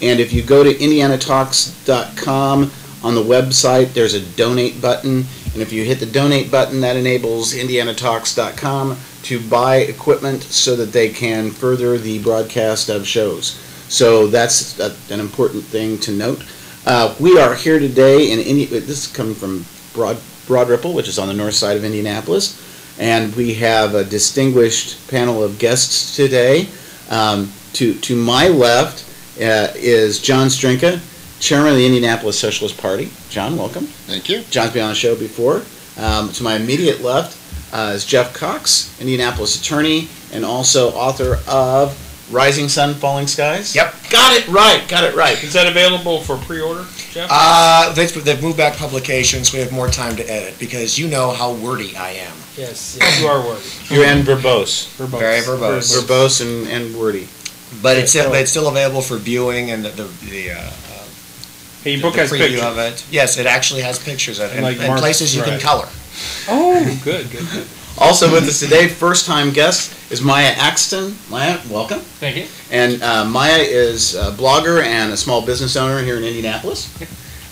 And if you go to indianatalks.com, on the website there's a donate button, and if you hit the donate button, that enables indianatalks.com to buy equipment so that they can further the broadcast of shows. So that's an important thing to note. We are here today in this is coming from Broad Ripple, which is on the north side of Indianapolis, and we have a distinguished panel of guests today. To my left is John Strinka, chairman of the Indianapolis Socialist Party. John, welcome. Thank you. John's been on the show before. To my immediate left is Jeff Cox, Indianapolis attorney and also author of Rising Sun, Falling Skies. Yep. Got it right. Is that available for pre-order, Jeff? They've moved back publications. We have more time to edit because you know how wordy I am. Yes, you are wordy. You're in verbose. Very verbose. Verbose and wordy. But it's still available for viewing, and the your book has preview pictures of it. Yes, it actually has pictures of it, Like and places you can color. Oh, good. Also with us today, first-time guest, is Maya Axton. Maya, welcome. Thank you. And Maya is a blogger and a small business owner here in Indianapolis. You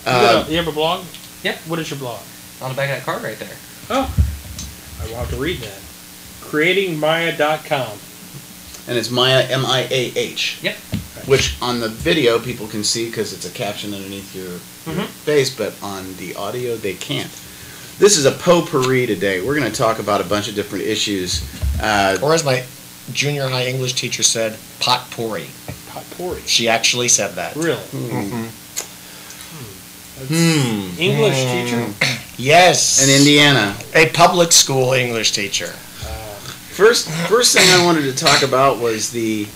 have a blog? Yeah. What is your blog? On the back of that card right there. Oh, I will have to read that. CreatingMaya.com. And it's Maya, M-I-A-H. Yep. Which on the video people can see because it's a caption underneath your face, but on the audio they can't. This is a potpourri today. We're going to talk about a bunch of different issues. Or as my junior high English teacher said, potpourri. Potpourri. She actually said that. Really? English teacher? Yes. In Indiana. A public school English teacher. First thing I wanted to talk about was the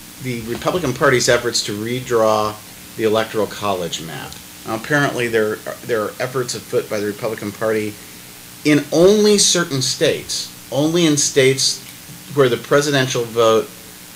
Republican Party's efforts to redraw the Electoral College map. Now, apparently there are efforts afoot by the Republican Party in only certain states, only in states where the presidential vote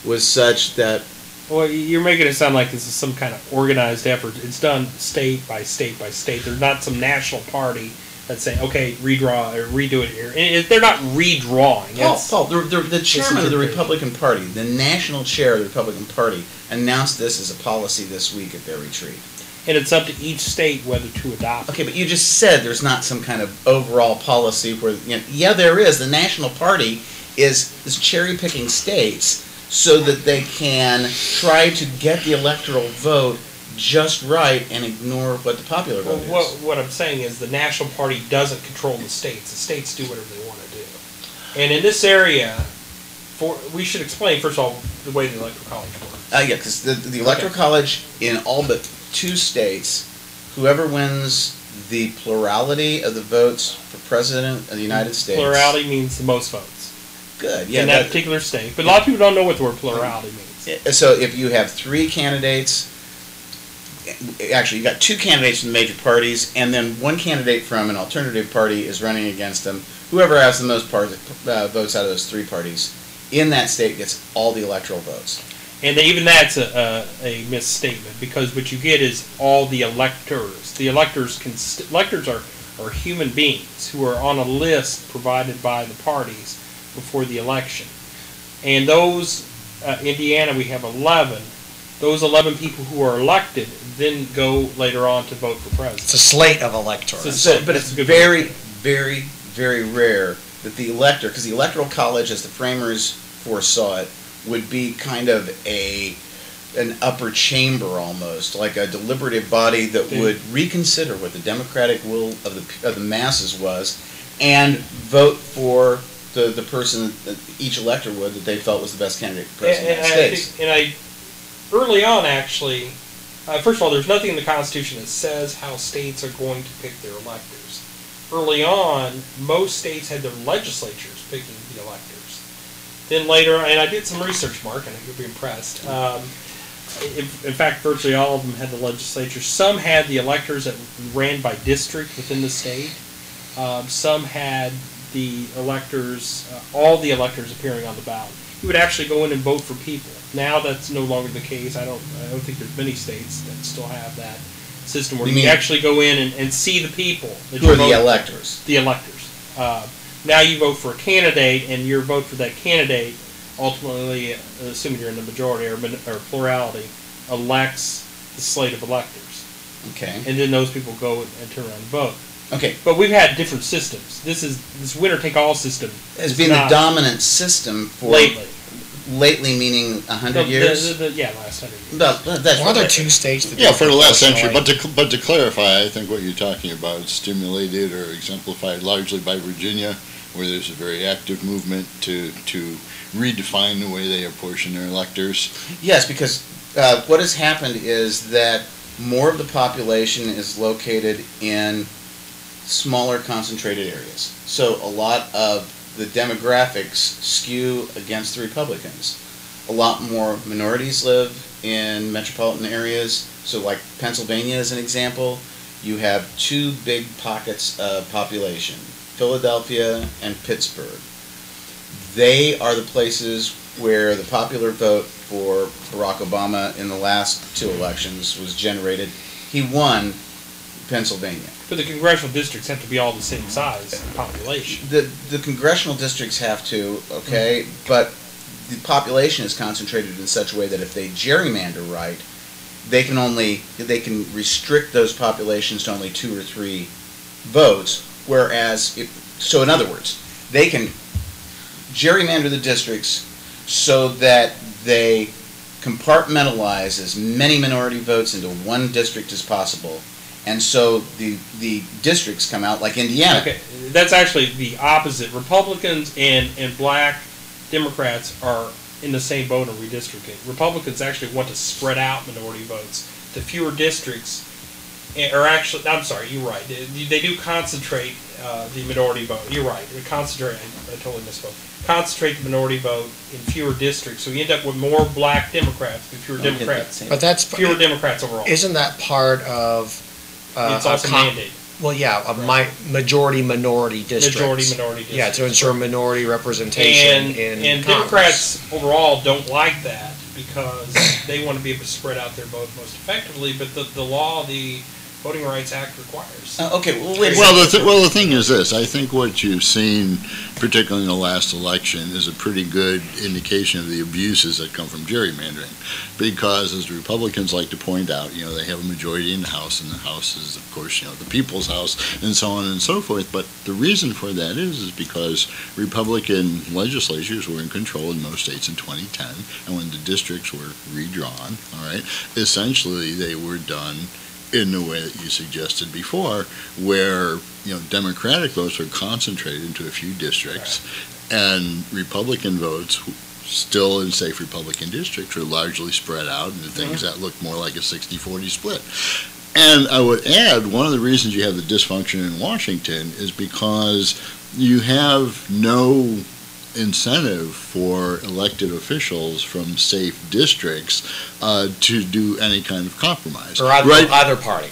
was such that... Well, you're making it sound like this is some kind of organized effort. It's done state by state by state. There's not some national party that's saying, okay, redraw or redo it here. They're not redrawing. Paul, the chairman of the Republican Party, the national chair of the Republican Party, announced this as a policy this week at their retreat. And it's up to each state whether to adopt it. Okay, but you just said there's not some kind of overall policy where, yeah, there is. The national party is cherry-picking states so that they can try to get the electoral vote just right and ignore what the popular vote is. What I'm saying is the national party doesn't control the states. The states do whatever they want to do. And in this area, we should explain, first of all, the way the Electoral College works. Yeah, because the Electoral College in all but 2 states, whoever wins the plurality of the votes for President of the United States... Plurality means the most votes. Good, yeah. In that particular state. But a lot of people don't know what the word plurality means. So if you have 3 candidates... Actually, you've got 2 candidates from the major parties, and then 1 candidate from an alternative party is running against them. Whoever has the most votes out of those 3 parties in that state gets all the electoral votes. And even that's a misstatement, because what you get is all the electors. The electors are human beings who are on a list provided by the parties before the election. And those, Indiana, we have 11. Those 11 people who are elected then go later on to vote for president. It's a slate of electors. But it's very, very, very rare that the elector, because the Electoral College, as the framers foresaw it, would be kind of an upper chamber almost, like a deliberative body that would reconsider what the democratic will of the masses was and vote for the person that each elector would that they felt was the best candidate for president of the United States. Early on, actually, first of all, there's nothing in the Constitution that says how states are going to pick their electors. Early on, most states had their legislatures picking the electors. Then later, and I did some research, Mark, and you'll be impressed. In fact, virtually all of them had the legislature. Some had the electors that ran by district within the state. Some had the electors, all the electors appearing on the ballot. You would actually go in and vote for people. Now that's no longer the case. I don't think there's many states that still have that system where you actually go in and see the people. Who are the electors? The electors. Now you vote for a candidate, and your vote for that candidate ultimately, assuming you're in the majority or plurality, elects the slate of electors. Okay. And then those people go and turn around and vote. Okay. But we've had different systems. This winner-take-all system Has been the dominant system for lately. Lately, meaning 100 years. Last 100 years. That's Are there two states that Yeah, for the last century. proportionally- But to clarify, I think what you're talking about is stimulated or exemplified largely by Virginia, where there's a very active movement to redefine the way they apportion their electors. Yes, because what has happened is that more of the population is located in smaller concentrated areas. So a lot of the demographics skew against the Republicans. A lot more minorities live in metropolitan areas. So like Pennsylvania as an example, you have two big pockets of population, Philadelphia and Pittsburgh. They are the places where the popular vote for Barack Obama in the last two elections was generated. He won Pennsylvania. But the congressional districts have to be all the same size population. The congressional districts have to, okay, but the population is concentrated in such a way that if they gerrymander right, they can restrict those populations to only 2 or 3 votes. Whereas, so in other words, they can gerrymander the districts so that they compartmentalize as many minority votes into one district as possible. And so the districts come out like Indiana. Okay, that's actually the opposite. Republicans and black Democrats are in the same boat in redistricting. Republicans actually want to spread out minority votes to fewer districts. Or actually, I'm sorry, you're right. They do concentrate the minority vote. You're right. They concentrate. I totally misspoke. Concentrate the minority vote in fewer districts, so you end up with more black Democrats, but fewer Democrats. But that's Fewer Democrats overall. Isn't that part of? It's also mandated. Well, yeah, majority-minority districts. Majority-minority districts. Yeah, to ensure minority representation in And Congress. Democrats overall don't like that because they want to be able to spread out their vote most effectively, but the law, the Voting Rights Act requires. Okay, well, wait a Well, second. the thing is this. I think what you've seen, particularly in the last election, is a pretty good indication of the abuses that come from gerrymandering. Because, as the Republicans like to point out, they have a majority in the House, and the House is, of course, the people's House, and so on and so forth. But the reason for that is because Republican legislatures were in control in most states in 2010, and when the districts were redrawn, all right, essentially they were done in the way that you suggested before, where Democratic votes are concentrated into a few districts, and Republican votes, still in safe Republican districts, are largely spread out into things that look more like a 60-40 split. And I would add, one of the reasons you have the dysfunction in Washington is because you have no incentive for elected officials from safe districts to do any kind of compromise. Or either party.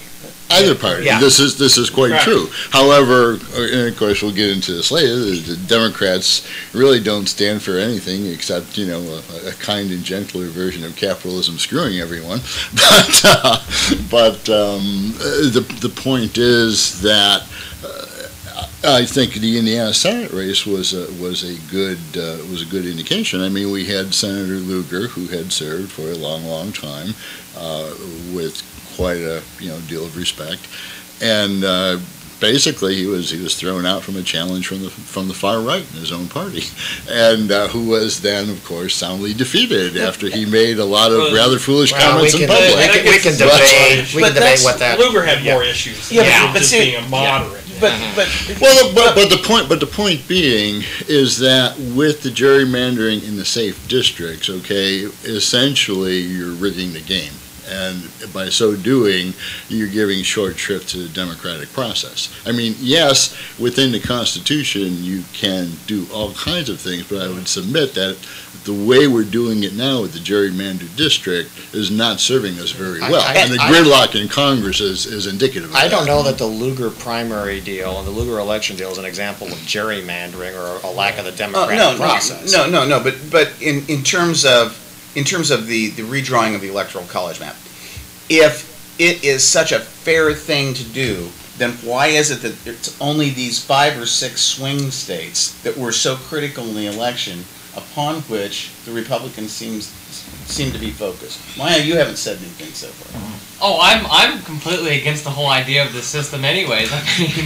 Either party. Yeah. This is quite Right. true. However, and of course we'll get into this later, the Democrats really don't stand for anything except, a kind and gentler version of capitalism screwing everyone. But the point is that I think the Indiana Senate race was a good indication. I mean, we had Senator Lugar, who had served for a long time with quite a deal of respect, and basically he was thrown out from a challenge from the far right in his own party, and who was then, of course, soundly defeated after he made a lot of rather foolish comments in public. We can debate what that. Lugar had more issues. Yeah, But just being a moderate. But the point being is that with the gerrymandering in the safe districts, okay, essentially you're rigging the game. And by so doing, you're giving short shrift to the democratic process. I mean, yes, within the Constitution, you can do all kinds of things, but I would submit that the way we're doing it now with the gerrymandered district is not serving us very well. And the gridlock in Congress is indicative of that. I don't know that the Lugar primary deal and the Lugar election deal is an example of gerrymandering or a lack of the democratic process. No. But in terms of the redrawing of the Electoral College map, if it is such a fair thing to do, then why is it that it's only these 5 or 6 swing states that were so critical in the election upon which the Republicans seem to be focused. Maya, you haven't said anything so far. Oh, I'm completely against the whole idea of the system, anyways. I mean,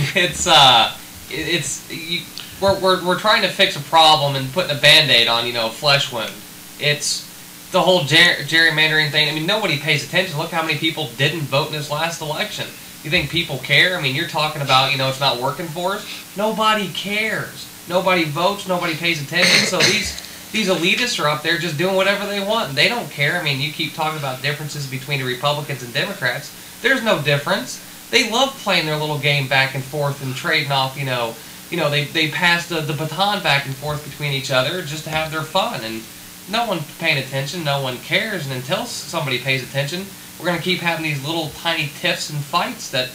we're trying to fix a problem and putting a Band-Aid on, a flesh wound. It's the whole gerrymandering thing. I mean, nobody pays attention. Look how many people didn't vote in this last election. You think people care? I mean, you're talking about, it's not working for us. Nobody cares. Nobody votes. Nobody pays attention. So these elitists are up there just doing whatever they want. They don't care. I mean, you keep talking about differences between the Republicans and Democrats. There's no difference. They love playing their little game back and forth and trading off, they pass the baton back and forth between each other just to have their fun. And no one's paying attention. No one cares. And until somebody pays attention, we're going to keep having these little tiny tiffs and fights that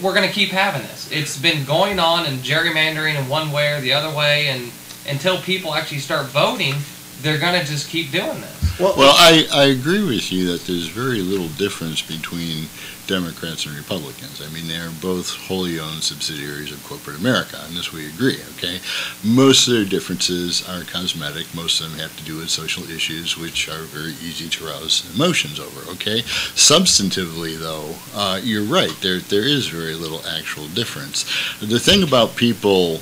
we're going to keep having this. It's been going on and gerrymandering in one way or the other way, and until people actually start voting, they're going to just keep doing this. Well, I agree with you that there's very little difference between Democrats and Republicans. I mean, they're both wholly owned subsidiaries of corporate America, on this we agree, okay? Most of their differences are cosmetic. Most of them have to do with social issues, which are very easy to rouse emotions over, okay? Substantively, though, you're right. There is very little actual difference. The thing about people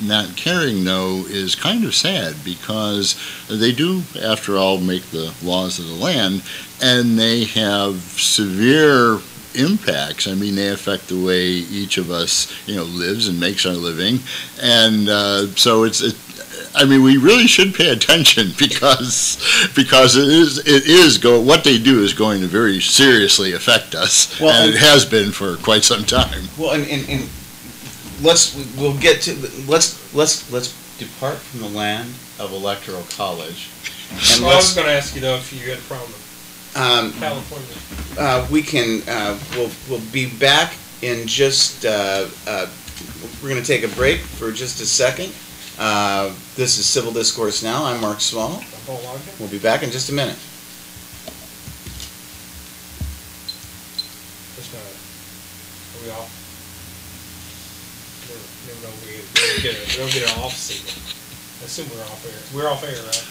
not caring, though, is kind of sad, because they do, after all, make the laws of the land, and they have severe impacts. I mean, they affect the way each of us, lives and makes our living, and so I mean, we really should pay attention because what they do is going to very seriously affect us, and it has been for quite some time. Well, and let's depart from the land of electoral college. And I was going to ask you though if you had a problem with California. We can. We'll be back in just. We're going to take a break for just a second. This is Civil Discourse Now. I'm Mark Small. I'm Paul Logan. We'll be back in just a minute. Just a minute. Are we off? We don't get an off signal. I assume we're off air. We're off air, right?